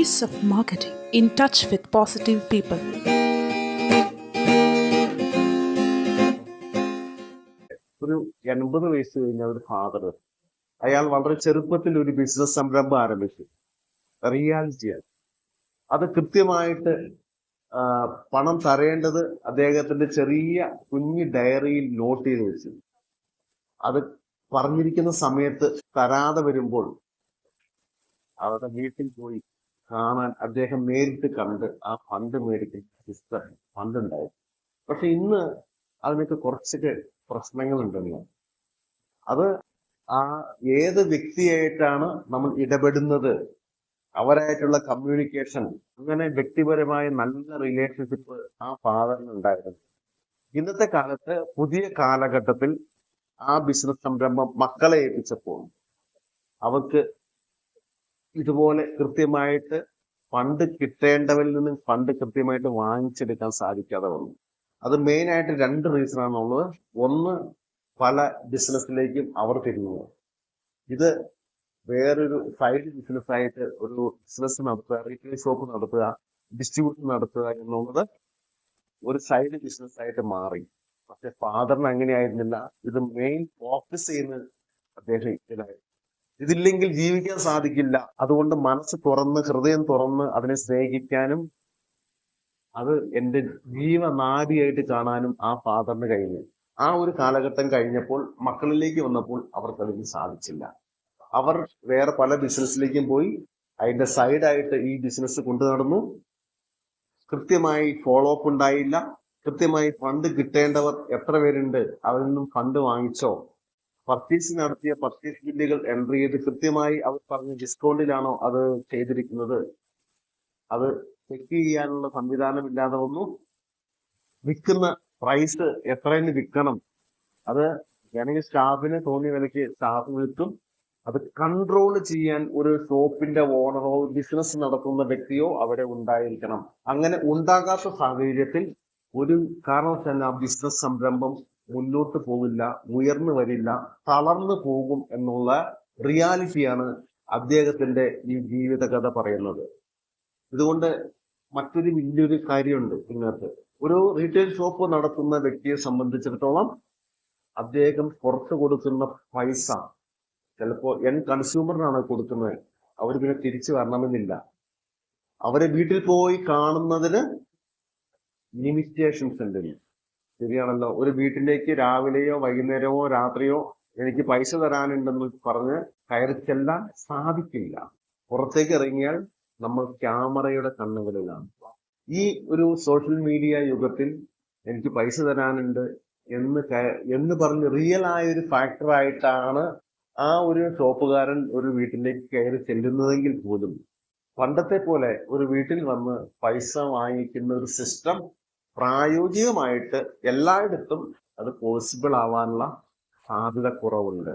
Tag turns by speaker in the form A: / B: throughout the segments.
A: Voice of Marketing, in touch with positive people.
B: ഒരു 80 വയസ്സ് കഴിഞ്ഞ ഒരു ഫാദർ, അയാൾ വളരെ ചെറുപ്പത്തിൽ ഒരു ബിസിനസ് സംരംഭം ആരംഭിച്ചു. റിയാലിറ്റിയാണ് അത്. കൃത്യമായിട്ട് പണം തരേണ്ടത് അദ്ദേഹത്തിന്റെ ചെറിയ കുഞ്ഞു ഡയറിയിൽ നോട്ട് ചെയ്ത് വെച്ചു. അത് പറഞ്ഞിരിക്കുന്ന സമയത്ത് തരാതെ വരുമ്പോൾ അവരുടെ വീട്ടിൽ പോയി കാണാൻ അദ്ദേഹം നേരിട്ട് കണ്ട് ആ ഫണ്ട് മേടിക്കുന്ന ഫണ്ട് ഉണ്ടായിരുന്നു. പക്ഷെ ഇന്ന് അതിനൊക്കെ കുറച്ചൊക്കെ പ്രശ്നങ്ങളുണ്ടെന്ന്. അത് ആ ഏത് വ്യക്തിയായിട്ടാണ് നമ്മൾ ഇടപെടുന്നത്, അവരായിട്ടുള്ള കമ്മ്യൂണിക്കേഷൻ, അങ്ങനെ വ്യക്തിപരമായ നല്ല റിലേഷൻഷിപ്പ് ആ ഫാദറിന് ഉണ്ടായിരുന്നു. ഇന്നത്തെ കാലത്ത് പുതിയ കാലഘട്ടത്തിൽ ആ ബിസിനസ് സംരംഭം മക്കളെ ഏൽപ്പിച്ചപ്പോൾ അവർക്ക് ഇതുപോലെ കൃത്യമായിട്ട് ഫണ്ട് കിട്ടേണ്ടവരിൽ നിന്ന് ഫണ്ട് കൃത്യമായിട്ട് വാങ്ങിച്ചെടുക്കാൻ സാധിക്കാതെ വന്നു. അത് മെയിൻ ആയിട്ട് 2 റീസൺ ആണുള്ളത്. ഒന്ന്, പല ബിസിനസ്സിലേക്കും അവർ തിരിഞ്ഞു. ഇത് വേറൊരു സൈഡ് ബിസിനസ് ആയിട്ട് ഒരു ബിസിനസ് നടത്തുക, റീറ്റെയിൽ ഷോപ്പ് നടത്തുക, ഡിസ്ട്രിബ്യൂഷൻ നടത്തുക എന്നുള്ളത് ഒരു സൈഡ് ബിസിനസ് ആയിട്ട് മാറി. പക്ഷെ ഫാദറിന് അങ്ങനെയായിരുന്നില്ല. ഇത് മെയിൻ ഫോക്കസ് ചെയ്യുന്ന അദ്ദേഹം ഇതിലായിരുന്നു. ഇതില്ലെങ്കിൽ ജീവിക്കാൻ സാധിക്കില്ല. അതുകൊണ്ട് മനസ്സ് തുറന്ന്, ഹൃദയം തുറന്ന് അതിനെ സ്നേഹിക്കാനും അത് എന്റെ ജീവനാഡിയായിട്ട് കാണാനും ആ ഫാദറിന് കഴിഞ്ഞു. ആ ഒരു കാലഘട്ടം കഴിഞ്ഞപ്പോൾ മക്കളിലേക്ക് വന്നപ്പോൾ അവർക്ക് അതിന് സാധിച്ചില്ല. അവർ വേറെ പല ബിസിനസ്സിലേക്കും പോയി. അതിന്റെ സൈഡായിട്ട് ഈ ബിസിനസ് കൊണ്ടു നടന്നു. കൃത്യമായി ഫോളോ അപ്പ് ഉണ്ടായില്ല. കൃത്യമായി ഫണ്ട് കിട്ടേണ്ടവർ എത്ര പേരുണ്ട്, അവരിൽ നിന്നും ഫണ്ട് വാങ്ങിച്ചോ, പർച്ചേസ് നടത്തിയ പർച്ചേസ് ബില്ലുകൾ എൻട്രി ചെയ്ത് കൃത്യമായി അവർ പറഞ്ഞ ഡിസ്കൗണ്ടിലാണോ അത് ചെയ്തിരിക്കുന്നത്, അത് ചെക്ക് ചെയ്യാനുള്ള സംവിധാനമില്ലാതെ വന്നു. വിൽക്കുന്ന പ്രൈസ് എത്രയെന്ന് വിൽക്കണം, അത് വേണമെങ്കിൽ സ്റ്റാഫിന് തോന്നിയ വിലയ്ക്ക് സ്റ്റാഫ് വിൽക്കും. അത് കൺട്രോൾ ചെയ്യാൻ ഒരു ഷോപ്പിന്റെ ഓണറോ ബിസിനസ് നടത്തുന്ന വ്യക്തിയോ അവിടെ ഉണ്ടായിരിക്കണം. അങ്ങനെ ഉണ്ടാകാത്ത സാഹചര്യത്തിൽ ഒരു കാരണവശാലും ആ ബിസിനസ് സംരംഭം മുന്നോട്ട് പോകില്ല, ഉയർന്നു വരില്ല, തളർന്നു പോകും എന്നുള്ള റിയാലിറ്റിയാണ് അദ്ദേഹത്തിന്റെ ഈ ജീവിതകഥ പറയുന്നത്. ഇതുകൊണ്ട് മറ്റൊരു വലിയൊരു കാര്യമുണ്ട് ഇതിനകത്ത്. ഒരു റീറ്റെയിൽ ഷോപ്പ് നടത്തുന്ന വ്യക്തിയെ സംബന്ധിച്ചിടത്തോളം അദ്ദേഹം പുറത്ത് കൊടുക്കുന്ന പൈസ ചിലപ്പോൾ കൺസ്യൂമറിനാണ് കൊടുക്കുന്നത്. അവർ പിന്നെ തിരിച്ചു വരണമെന്നില്ല. അവരെ വീട്ടിൽ പോയി കാണുന്നതിന് ലിമിറ്റേഷൻസ് ഉണ്ട്. ശരിയാണല്ലോ. ഒരു വീട്ടിലേക്ക് രാവിലെയോ വൈകുന്നേരമോ രാത്രിയോ എനിക്ക് പൈസ തരാനുണ്ടെന്ന് പറഞ്ഞ് കയറി ചെല്ലാൻ സാധിക്കില്ല. പുറത്തേക്ക് ഇറങ്ങിയാൽ നമ്മൾ ക്യാമറയുടെ കണ്ണുകളിലാണ്. ഈ ഒരു സോഷ്യൽ മീഡിയ യുഗത്തിൽ എനിക്ക് പൈസ തരാനുണ്ട് എന്ന് പറഞ്ഞ് റിയൽ ആയ ഒരു ഫാക്ടറായിട്ടാണ് ആ ഒരു ഷോപ്പുകാരൻ ഒരു വീട്ടിലേക്ക് കയറി ചെല്ലുന്നതെങ്കിൽ പോലും പണ്ടത്തെ പോലെ ഒരു വീട്ടിൽ വന്ന് പൈസ വാങ്ങിക്കുന്ന ഒരു സിസ്റ്റം പ്രായോഗികമായിട്ട് എല്ലായിടത്തും അത് പോസിബിൾ ആവാനുള്ള സാധ്യത കുറവുണ്ട്.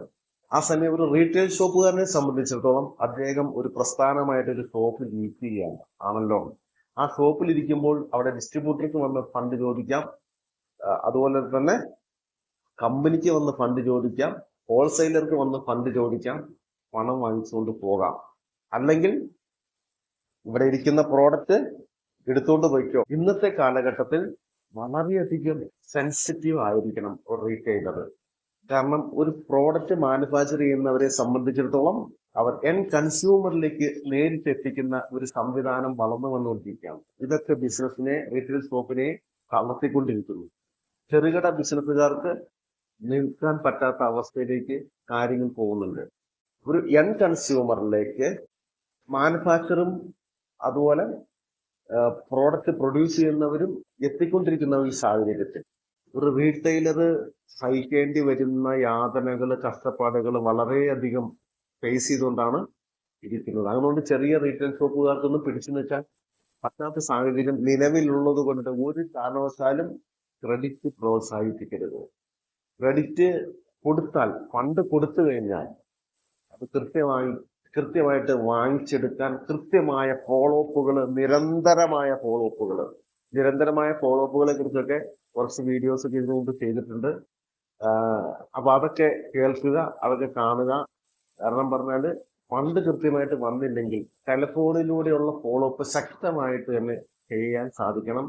B: ആ സമയം ഒരു റീറ്റെയിൽ ഷോപ്പുകാരനെ സംബന്ധിച്ചിടത്തോളം അദ്ദേഹം ഒരു പ്രസ്ഥാനമായിട്ട് ഒരു ഷോപ്പ് ലീഡ് ചെയ്യാണ് ആണല്ലോ. ആ ഷോപ്പിൽ ഇരിക്കുമ്പോൾ അവിടെ ഡിസ്ട്രിബ്യൂട്ടർക്ക് വന്ന് ഫണ്ട് ചോദിക്കാം, അതുപോലെ തന്നെ കമ്പനിക്ക് വന്ന് ഫണ്ട് ചോദിക്കാം, ഹോൾസെയിലർക്ക് വന്ന് ഫണ്ട് ചോദിക്കാം, പണം വാങ്ങിച്ചുകൊണ്ട് പോകാം. അല്ലെങ്കിൽ ഇവിടെ ഇരിക്കുന്ന പ്രോഡക്റ്റ് എടുത്തുകൊണ്ട് പോയിക്കോ. ഇന്നത്തെ കാലഘട്ടത്തിൽ വളരെയധികം സെൻസിറ്റീവ് ആയിരിക്കണം ഒരു റീറ്റെയിലർ. കാരണം ഒരു പ്രോഡക്റ്റ് മാനുഫാക്ചർ ചെയ്യുന്നവരെ സംബന്ധിച്ചിടത്തോളം അവർ കൺസ്യൂമറിലേക്ക് നേരിട്ട് എത്തിക്കുന്ന ഒരു സംവിധാനം വളർന്നു വന്നുകൊണ്ടിരിക്കുകയാണ്. ഇതൊക്കെ ബിസിനസിനെ, റീറ്റെയിൽ ഷോപ്പിനെ തളർത്തിക്കൊണ്ടിരിക്കുന്നു. ചെറുകിട ബിസിനസ്സുകാർക്ക് നിൽക്കാൻ പറ്റാത്ത അവസ്ഥയിലേക്ക് കാര്യങ്ങൾ പോകുന്നുണ്ട്. ഒരു കൺസ്യൂമറിലേക്ക് മാനുഫാക്ചറും അതുപോലെ പ്രോഡക്റ്റ് പ്രൊഡ്യൂസ് ചെയ്യുന്നവരും എത്തിക്കൊണ്ടിരിക്കുന്ന ഈ സാഹചര്യത്തിൽ ഒരു റീറ്റെയിലർ സഹിക്കേണ്ടി വരുന്ന യാതനകൾ, കഷ്ടപ്പാടുകൾ വളരെയധികം ഫേസ് ചെയ്തുകൊണ്ടാണ് ഇരിക്കുന്നത്. അതുകൊണ്ട് ചെറിയ റീറ്റെയിൽ ഷോപ്പുകാർക്കൊന്നും പിടിച്ചു നിൽക്കാൻ പറ്റാത്ത സാഹചര്യം നിലവിലുള്ളത് കൊണ്ട് ഒരു കാരണവശാലും ക്രെഡിറ്റ് പ്രോത്സാഹിപ്പിക്കരുത്. ക്രെഡിറ്റ് കൊടുത്താൽ, ഫണ്ട് കൊടുത്തു കഴിഞ്ഞാൽ അത് കൃത്യമായിട്ട് വാങ്ങിച്ചെടുക്കാൻ കൃത്യമായ ഫോളോ അപ്പുകൾ, നിരന്തരമായ ഫോളോ അപ്പുകളെ കുറിച്ചൊക്കെ കുറച്ച് വീഡിയോസ് ഒക്കെ ഇതിനു മുമ്പ് ചെയ്തിട്ടുണ്ട്. അപ്പൊ അതൊക്കെ കേൾക്കുക, അതൊക്കെ കാണുക. കാരണം പറഞ്ഞാല് ഫണ്ട് കൃത്യമായിട്ട് വന്നില്ലെങ്കിൽ ടെലിഫോണിലൂടെയുള്ള ഫോളോ അപ്പ് ശക്തമായിട്ട് തന്നെ ചെയ്യാൻ സാധിക്കണം.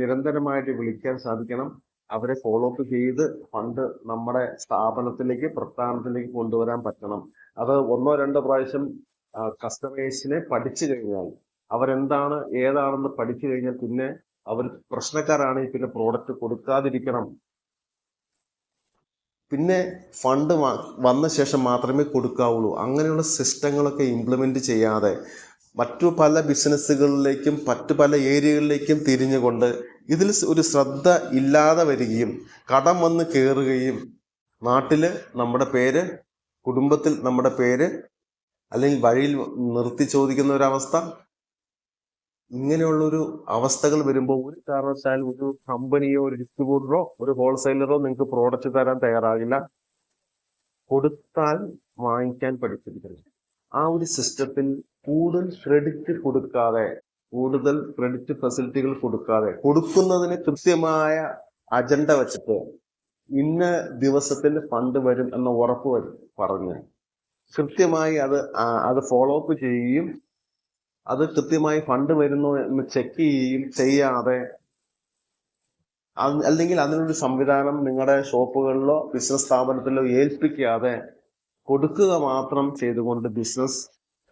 B: നിരന്തരമായിട്ട് വിളിക്കാൻ സാധിക്കണം. അവരെ ഫോളോ അപ്പ് ചെയ്ത് ഫണ്ട് നമ്മുടെ സ്ഥാപനത്തിലേക്ക് പ്രസ്ഥാനത്തിലേക്ക് കൊണ്ടുവരാൻ പറ്റണം. അത് 1-2 പ്രാവശ്യം കസ്റ്റമേഴ്സിനെ പഠിച്ചു കഴിഞ്ഞാൽ, അവരെന്താണ് ഏതാണെന്ന് പഠിച്ചു കഴിഞ്ഞാൽ പിന്നെ അവർ പ്രശ്നക്കാരാണെങ്കിൽ പിന്നെ പ്രോഡക്റ്റ് കൊടുക്കാതിരിക്കണം. പിന്നെ ഫണ്ട് വന്ന ശേഷം മാത്രമേ കൊടുക്കാവുള്ളൂ. അങ്ങനെയുള്ള സിസ്റ്റങ്ങളൊക്കെ ഇംപ്ലിമെന്റ് ചെയ്യാതെ മറ്റു പല ബിസിനസ്സുകളിലേക്കും മറ്റു പല ഏരിയകളിലേക്കും തിരിഞ്ഞുകൊണ്ട് ഇതിൽ ഒരു ശ്രദ്ധ ഇല്ലാതെ വരികയും കടം വന്ന് കയറുകയും നാട്ടില് നമ്മുടെ പേര്, കുടുംബത്തിൽ നമ്മുടെ പേര്, അല്ലെങ്കിൽ വഴിയിൽ നിർത്തി ചോദിക്കുന്ന ഒരവസ്ഥ, ഇങ്ങനെയുള്ളൊരു അവസ്ഥകൾ വരുമ്പോൾ ഒരു കാരണവശാലും ഒരു കമ്പനിയോ ഒരു ഡിസ്ട്രിബ്യൂട്ടറോ ഒരു ഹോൾസെയിലറോ നിങ്ങൾക്ക് പ്രോഡക്റ്റ് തരാൻ തയ്യാറാകില്ല. കൊടുത്താൽ വാങ്ങിക്കാൻ പഠിച്ചിരിക്കണം. ആ ഒരു സിസ്റ്റത്തിൽ കൂടുതൽ ക്രെഡിറ്റ് കൊടുക്കാതെ, കൂടുതൽ ക്രെഡിറ്റ് ഫെസിലിറ്റികൾ കൊടുക്കാതെ, കൊടുക്കുന്നതിന് കൃത്യമായ അജണ്ട വെച്ചിട്ട് ഇന്ന ദിവസത്തിൽ ഫണ്ട് വരും എന്ന ഉറപ്പ് പറഞ്ഞ് കൃത്യമായി അത് ഫോളോ അപ്പ് ചെയ്യുകയും അത് കൃത്യമായി ഫണ്ട് വരുന്നു എന്ന് ചെക്ക് ചെയ്യുകയും ചെയ്യാതെ, അല്ലെങ്കിൽ അതിനൊരു സംവിധാനം നിങ്ങളുടെ ഷോപ്പുകളിലോ ബിസിനസ് സ്ഥാപനത്തിലോ ഏൽപ്പിക്കാതെ കൊടുക്കുക മാത്രം ചെയ്തുകൊണ്ട് ബിസിനസ്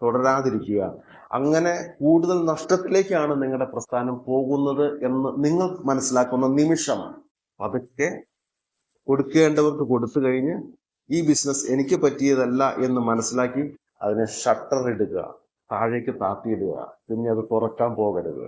B: തുടരാതിരിക്കുക. അങ്ങനെ കൂടുതൽ നഷ്ടത്തിലേക്കാണ് നിങ്ങളുടെ പ്രസ്ഥാനം പോകുന്നത് എന്ന് നിങ്ങൾ മനസ്സിലാക്കുന്ന നിമിഷം പതുക്കെ കൊടുക്കേണ്ടവർക്ക് കൊടുത്തു കഴിഞ്ഞ് ഈ ബിസിനസ് എനിക്ക് പറ്റിയതല്ല എന്ന് മനസ്സിലാക്കി അതിനെ ഷട്ടർ ഇടുക, താഴേക്ക് താത്തിയിടുക. പിന്നെ അത് തുറക്കാൻ പോകരുത്.